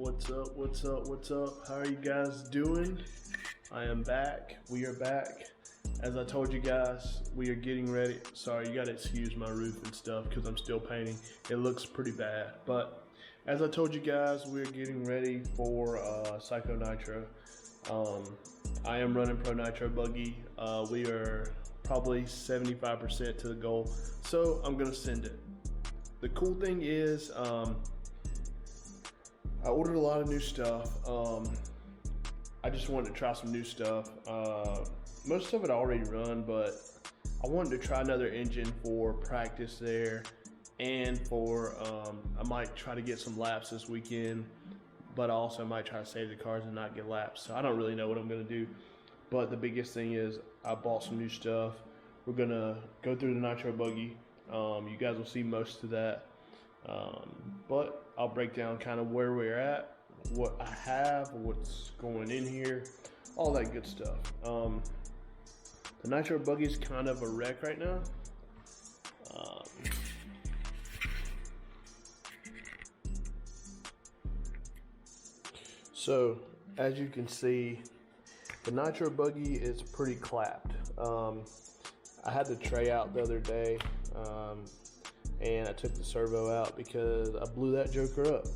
What's up? What's up? What's up? How are you guys doing? I am back. We are back. As I told you guys, we are getting ready. Sorry, you gotta excuse my roof and stuff because I'm still painting. It looks pretty bad. But as I told you guys, we're getting ready for Psycho Nitro. I am running Pro Nitro Buggy. We are probably 75% to the goal. So I'm gonna send it. The cool thing is, I ordered a lot of new stuff. I just wanted to try some new stuff. Most of it I already run, but I wanted to try another engine for practice there, and for I might try to get some laps this weekend, but I also might try to save the cars and not get laps. So I don't really know what I'm gonna do, but the biggest thing is I bought some new stuff. We're gonna go through the Nitro Buggy. You guys will see most of that, but I'll break down kind of where we're at, what I have, what's going in here, all that good stuff. The Nitro Buggy is kind of a wreck right now. So as you can see, the Nitro Buggy is pretty clapped. I had the tray out the other day, and I took the servo out because I blew that joker up.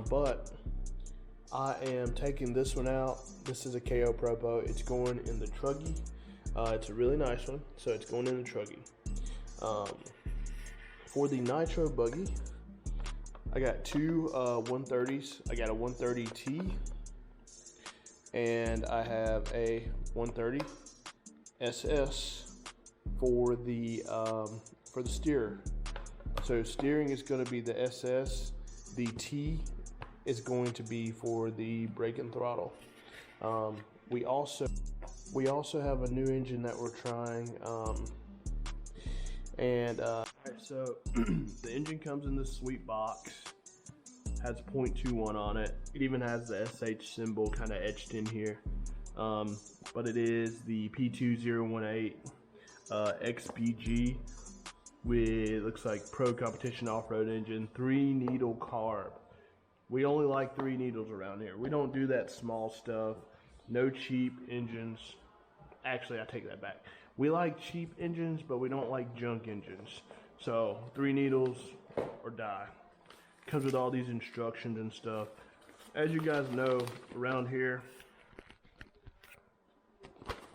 But I am taking this one out. This is a KO Propo. It's going in the Truggy. It's a really nice one, so it's going in the Truggy. For the Nitro Buggy, I got two 130s. I got a 130T, and I have a 130 SS for the steer. So steering is going to be the SS. The T is going to be for the brake and throttle. We also have a new engine that we're trying, so the engine comes in this sweet box, has 0.21 on it. It even has the SH symbol kind of etched in here, but it is the pt2018-xgb with, looks like pro competition off-road engine, 3-needle carb. We only like 3 needles around here. We don't do that small stuff. No cheap engines. Actually, I take that back. We like cheap engines, but we don't like junk engines. So 3 needles or die. Comes with all these instructions and stuff. As you guys know, around here,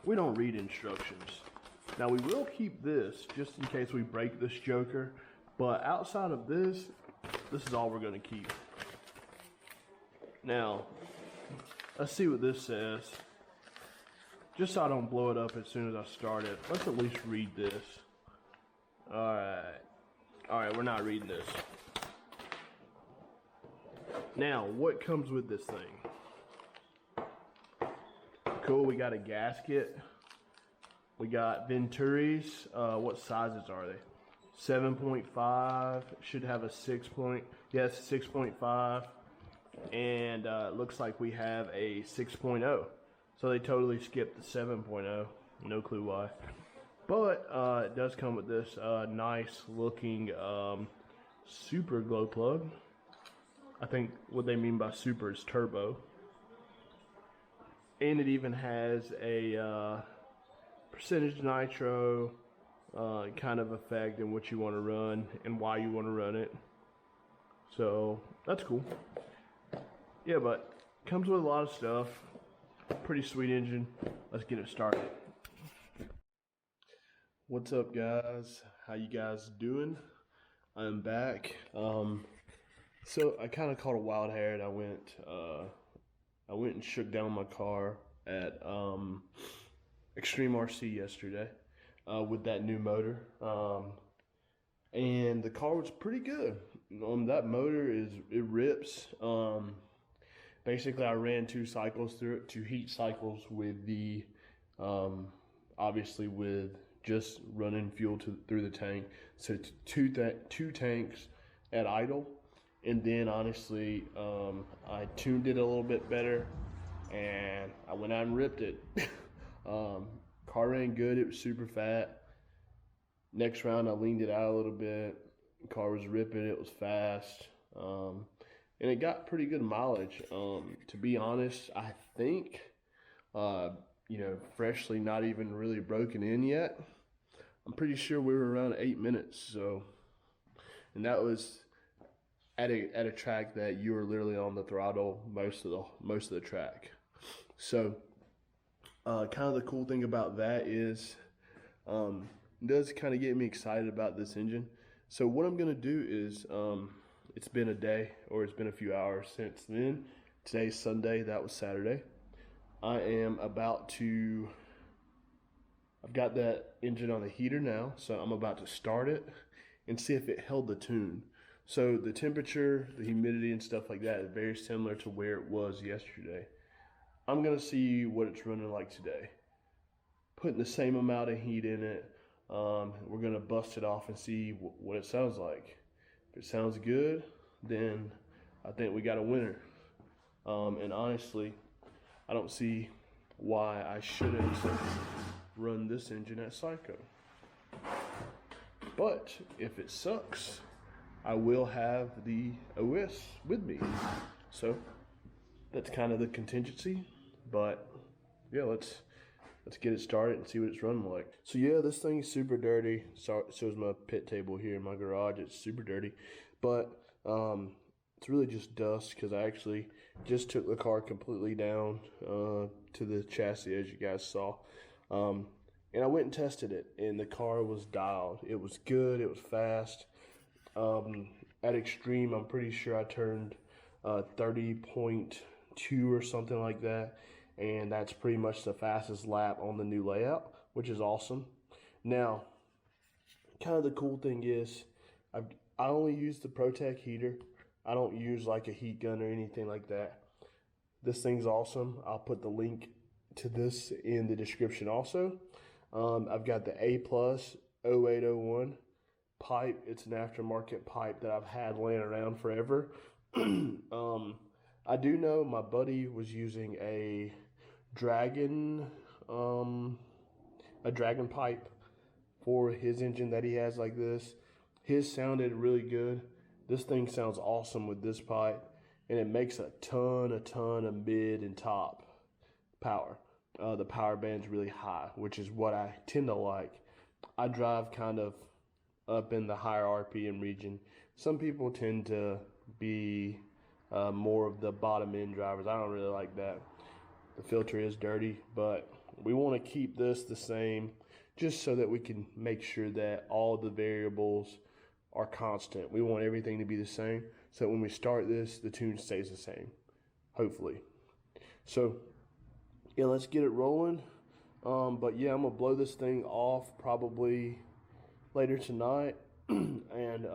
we don't read instructions. Now we will keep this just in case we break this joker, but outside of this, this is all we're going to keep. Now, let's see what this says. Just so I don't blow it up as soon as I start it, let's at least read this. Alright, we're not reading this. Now, what comes with this thing? Cool, we got a gasket. We got Venturis. What sizes are they? 7.5. Should have a 6 point. Yes, 6.5. And it looks like we have a 6.0. So they totally skipped the 7.0. No clue why. But it does come with this nice looking super glow plug. I think what they mean by super is turbo. And it even has a percentage nitro kind of effect in what you want to run and why you want to run it. So that's cool. Yeah, but comes with a lot of stuff. Pretty sweet engine. Let's get it started. What's up, guys? How you guys doing? I'm back. So I kind of caught a wild hair, and I went and shook down my car at Extreme RC yesterday with that new motor, and the car was pretty good. That motor it rips. Basically, I ran 2 cycles through it, 2 heat cycles with the obviously with just running fuel through the tank. So two tanks at idle, and then honestly, I tuned it a little bit better, and I went out and ripped it. Car ran good. It was super fat. Next round, I leaned it out a little bit. The car was ripping. It was fast. and it got pretty good mileage. To be honest, I think, you know, freshly not even really broken in yet, I'm pretty sure we were around 8 minutes. So, and that was at a track that you were literally on the throttle most of the track. So, kind of the cool thing about that is, it does kind of get me excited about this engine. So what I'm gonna do is, it's been a day, or it's been a few hours since then. Today's Sunday, that was Saturday. I've got that engine on the heater now, so I'm about to start it and see if it held the tune. So the temperature, the humidity and stuff like that is very similar to where it was yesterday. I'm gonna see what it's running like today. Putting the same amount of heat in it. We're gonna bust it off and see what it sounds like. If it sounds good, then I think we got a winner. And honestly, I don't see why I shouldn't run this engine at Psycho. But if it sucks, I will have the OS with me. So that's kind of the contingency. But yeah, let's get it started and see what it's running like. So yeah, this thing is super dirty. So is my pit table here in my garage. It's super dirty, but it's really just dust because I actually just took the car completely down to the chassis, as you guys saw. And I went and tested it, and the car was dialed. It was good. It was fast. At extreme, I'm pretty sure I turned 30.2 or something like that. And that's pretty much the fastest lap on the new layout, which is awesome. Now, kind of the cool thing is, I only use the ProTech heater. I don't use like a heat gun or anything like that. This thing's awesome. I'll put the link to this in the description also. I've got the A+ 0801 pipe. It's an aftermarket pipe that I've had laying around forever. I do know my buddy was using a dragon pipe for his engine that he has like this. His sounded really good. This thing sounds awesome with this pipe, and it makes a ton of mid and top power. The power band's really high, which is what I tend to like. I drive kind of up in the higher RPM region. Some people tend to be more of the bottom end drivers. I don't really like that. The filter is dirty, but we want to keep this the same just so that we can make sure that all the variables are constant. We want everything to be the same so that when we start this, the tune stays the same, hopefully. So yeah, let's get it rolling. But yeah, I'm gonna blow this thing off probably later tonight. And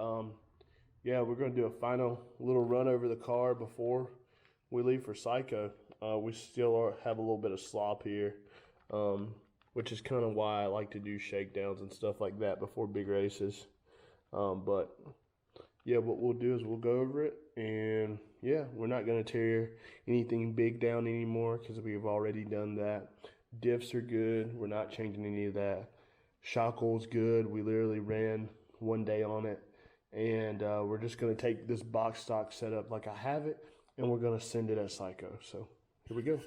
yeah, we're gonna do a final little run over the car before we leave for Psycho. We still have a little bit of slop here, which is kind of why I like to do shakedowns and stuff like that before big races. But yeah, what we'll do is we'll go over it, and yeah, we're not going to tear anything big down anymore because we've already done that. Diffs are good. We're not changing any of that. Shockle's good. We literally ran one day on it, and we're just going to take this box stock setup like I have it, and we're going to send it as Psycho. So here we go.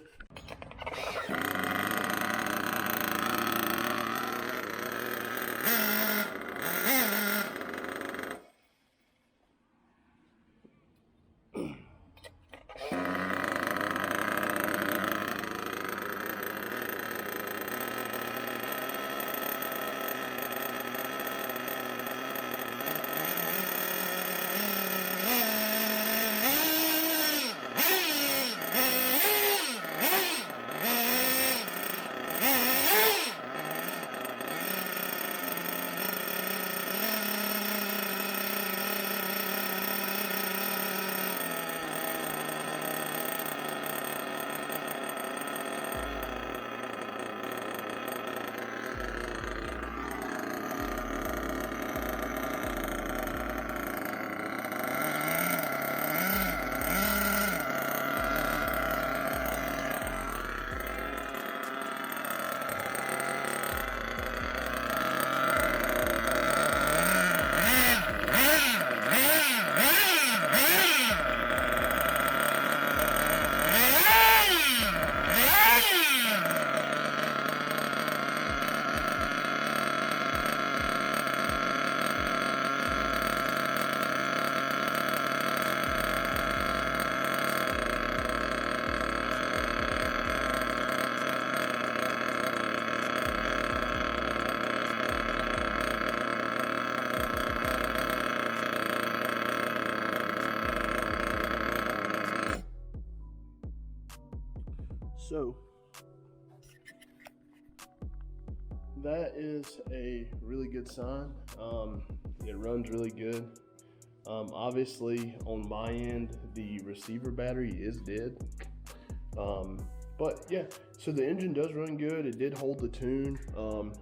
So that is a really good sign. It runs really good. Obviously on my end, the receiver battery is dead. But yeah, so the engine does run good. It did hold the tune. So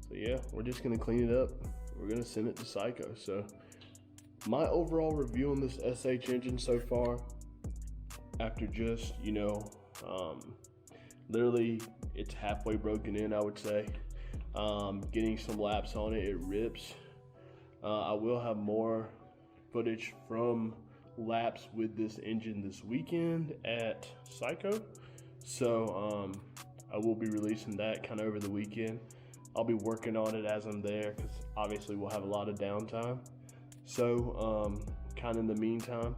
yeah, we're just gonna clean it up. We're gonna send it to Psycho. So my overall review on this SH engine so far, after just, literally it's halfway broken in, I would say. Getting some laps on it, it rips. I will have more footage from laps with this engine this weekend at Psycho. So I will be releasing that kind of over the weekend. I'll be working on it as I'm there because obviously we'll have a lot of downtime. So kind of in the meantime,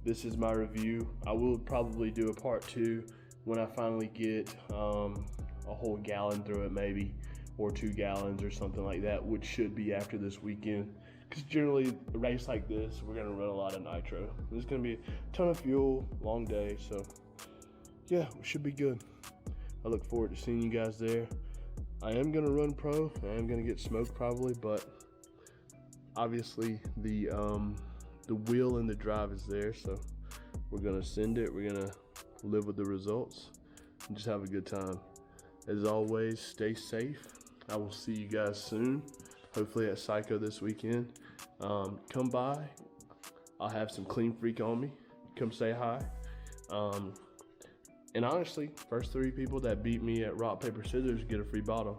this is my review. I will probably do a part 2 when I finally get a whole gallon through it, maybe, or 2 gallons or something like that, which should be after this weekend. Because generally a race like this, we're gonna run a lot of nitro. There's gonna be a ton of fuel, long day, so yeah, we should be good. I look forward to seeing you guys there. I am gonna run pro. I am gonna get smoked probably, but obviously the wheel and the drive is there, so we're gonna send it. We're gonna live with the results and just have a good time. As always, stay safe. I will see you guys soon, hopefully at Psycho this weekend. Come by. I'll have some Clean Freak on me. Come say hi. And honestly, first 3 people that beat me at rock, paper, scissors get a free bottle.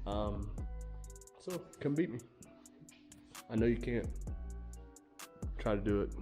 So come beat me. I know you can't. Try to do it.